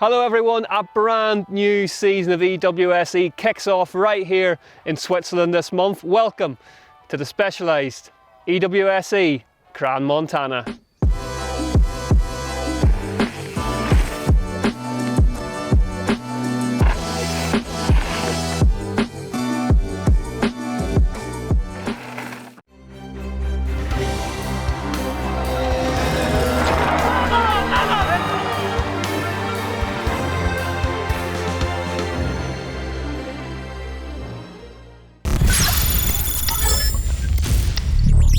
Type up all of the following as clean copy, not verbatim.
Hello everyone, a brand new season of EWS-E kicks off right here in Switzerland this month. Welcome to the specialised EWS-E CransMontana.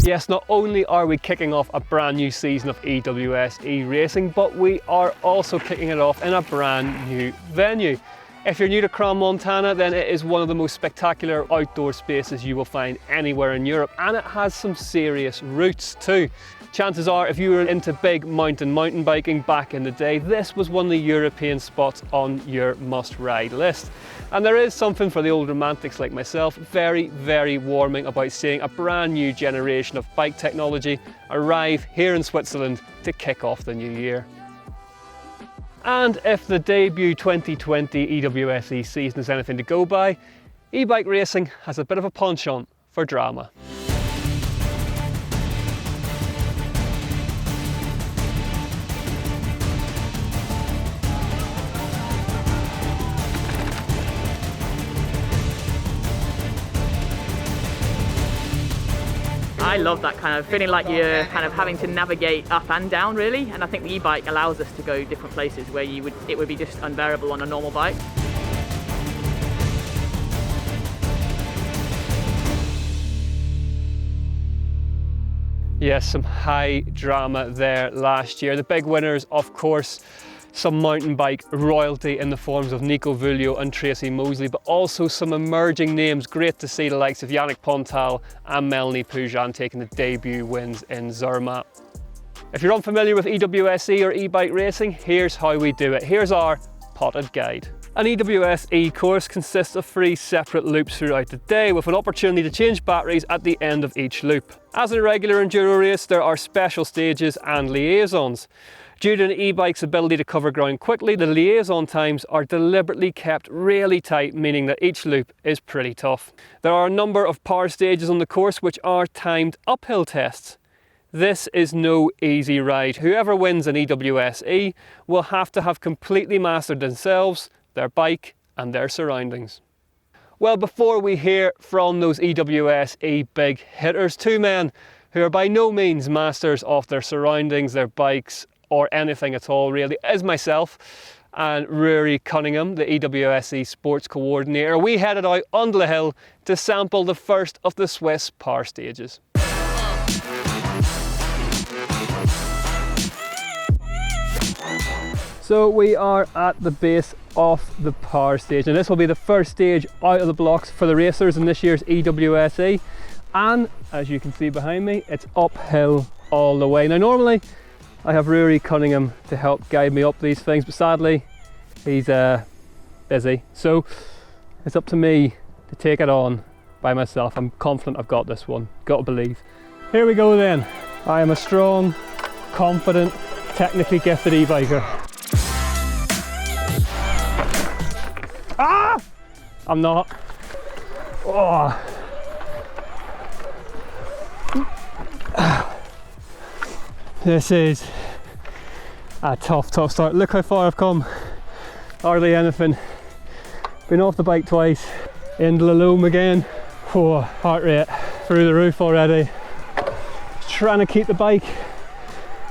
Yes, not only are we kicking off a brand new season of EWS-E racing, but we are also kicking it off in a brand new venue. If you're new to CransMontana, then it is one of the most spectacular outdoor spaces you will find anywhere in Europe, and it has some serious routes too. Chances are, if you were into big mountain biking back in the day, this was one of the European spots on your must-ride list. And there is something for the old romantics like myself very, very warming about seeing a brand new generation of bike technology arrive here in Switzerland to kick off the new year. And if the debut 2020 EWS-E season is anything to go by, e-bike racing has a bit of a penchant for drama. I love that kind of feeling like you're kind of having to navigate up and down really, and I think the e-bike allows us to go different places where it would be just unbearable on a normal bike. Yes, some high drama there last year. The big winners, of course, some mountain bike royalty in the forms of Nico Vulio and Tracy Mosley, but also some emerging names. Great to see the likes of Yannick Pontal and Melanie Pujan taking the debut wins in Zermatt. If you're unfamiliar with EWS-E or e-bike racing, here's how we do it. Here's our potted guide. An EWS-E course consists of 3 separate loops throughout the day, with an opportunity to change batteries at the end of each loop. As in a regular enduro race, there are special stages and liaisons. Due to an e-bike's ability to cover ground quickly, the liaison times are deliberately kept really tight, meaning that each loop is pretty tough. There are a number of power stages on the course which are timed uphill tests. This is no easy ride. Whoever wins an EWS-E will have to have completely mastered themselves, their bike and their surroundings. Well, before we hear from those EWS-E big hitters, 2 men who are by no means masters of their surroundings, their bikes, or anything at all really, is myself and Rory Cunningham, the EWS-E sports coordinator. We headed out onto the hill to sample the first of the Swiss power stages. So we are at the base of the power stage, and this will be the first stage out of the blocks for the racers in this year's EWS-E. And as you can see behind me, it's uphill all the way. Now normally I have Rory Cunningham to help guide me up these things, but sadly he's busy. So it's up to me to take it on by myself. I'm confident I've got this one, got to believe. Here we go then. I am a strong, confident, technically gifted e-biker. Ah! I'm not. Oh. This is a tough start. Look how far I've come. Hardly anything. Been off the bike twice, into the loom again. Oh, heart rate through the roof already. Trying to keep the bike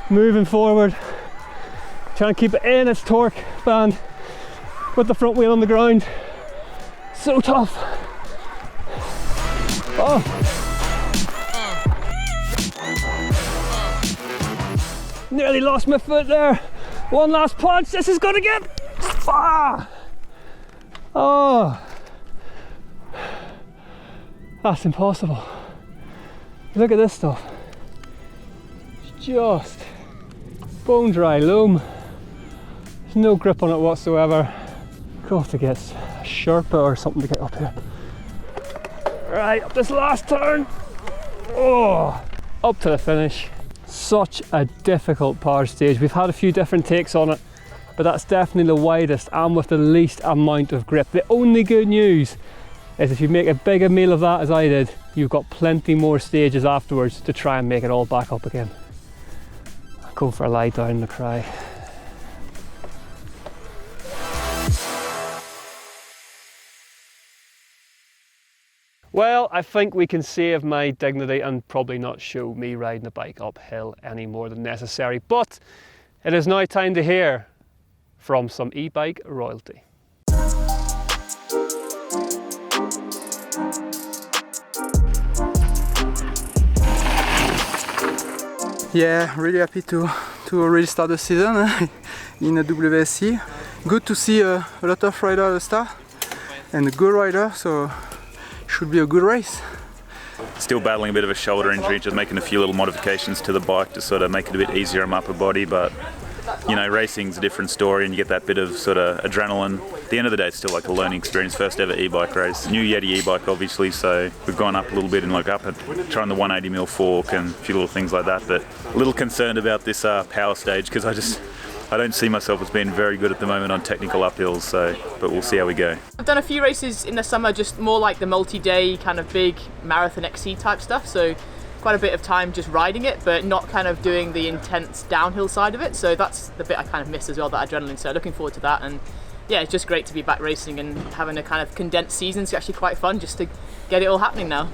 moving forward. Trying to keep it in its torque band with the front wheel on the ground. So tough. Oh. Nearly lost my foot there. One last punch. This is gonna get. Ah! Oh, that's impossible. Look at this stuff. It's just bone dry loam. There's no grip on it whatsoever. I'll have to get a Sherpa or something to get up here. Right, up this last turn. Oh, up to the finish. Such a difficult power stage. We've had a few different takes on it but that's definitely the widest and with the least amount of grip. The only good news is if you make a bigger meal of that as I did, you've got plenty more stages afterwards to try and make it all back up again. I'll go for a lie down and a cry. Well, I think we can save my dignity and probably not show me riding a bike uphill any more than necessary, but it is now time to hear from some e-bike royalty. Yeah, really happy to already start the season in EWS-E. Good to see a lot of riders at the start and a good rider, so should be a good race. Still battling a bit of a shoulder injury, just making a few little modifications to the bike to sort of make it a bit easier on my upper body, but you know, racing's a different story and you get that bit of sort of adrenaline. At the end of the day, it's still like a learning experience. First ever e-bike race. New Yeti e-bike obviously, so we've gone up a little bit and like up at trying the 180mm fork and a few little things like that, but a little concerned about this power stage because I don't see myself as being very good at the moment on technical uphills, so, but we'll see how we go. I've done a few races in the summer, just more like the multi-day kind of big marathon XC type stuff, so quite a bit of time just riding it, but not kind of doing the intense downhill side of it, so that's the bit I kind of miss as well, that adrenaline, so looking forward to that. And yeah, it's just great to be back racing and having a kind of condensed season. It's actually quite fun just to get it all happening now.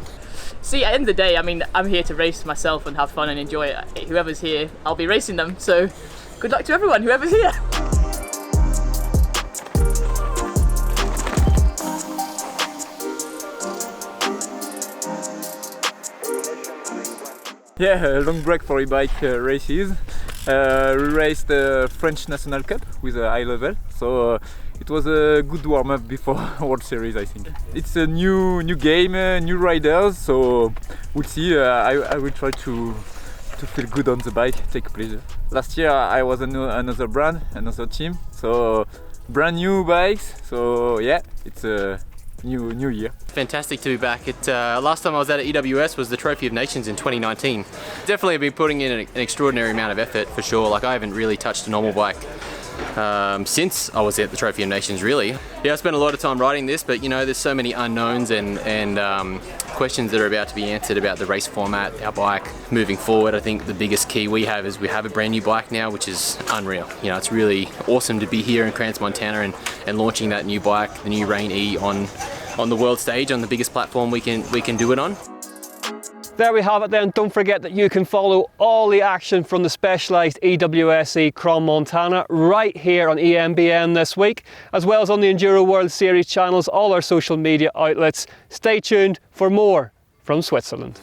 See, at the end of the day, I mean, I'm here to race myself and have fun and enjoy it. Whoever's here, I'll be racing them, so good luck to everyone, whoever's here. Yeah, a long break for e-bike races. We raced the French National Cup with a high level, so it was a good warm-up before World Series, I think. It's a new game, new riders, so we'll see. I will try to feel good on the bike, take pleasure. Last year I was another brand, another team, so brand new bikes, so yeah, it's a new year. Fantastic to be back. Last time I was at EWS was the Trophy of Nations in 2019. Definitely been putting in an extraordinary amount of effort for sure. Like I haven't really touched a normal bike since I was at the Trophy of Nations, really. Yeah, I spent a lot of time riding this, but you know, there's so many unknowns and questions that are about to be answered about the race format, our bike moving forward. I think the biggest key we have is we have a brand new bike now, which is unreal. You know, it's really awesome to be here in CransMontana and launching that new bike, the new Rain E on the world stage, on the biggest platform we can do it on. There we have it then. Don't forget that you can follow all the action from the specialised EWS-E CransMontana right here on EMBN this week, as well as on the Enduro World Series channels, all our social media outlets. Stay tuned for more from Switzerland.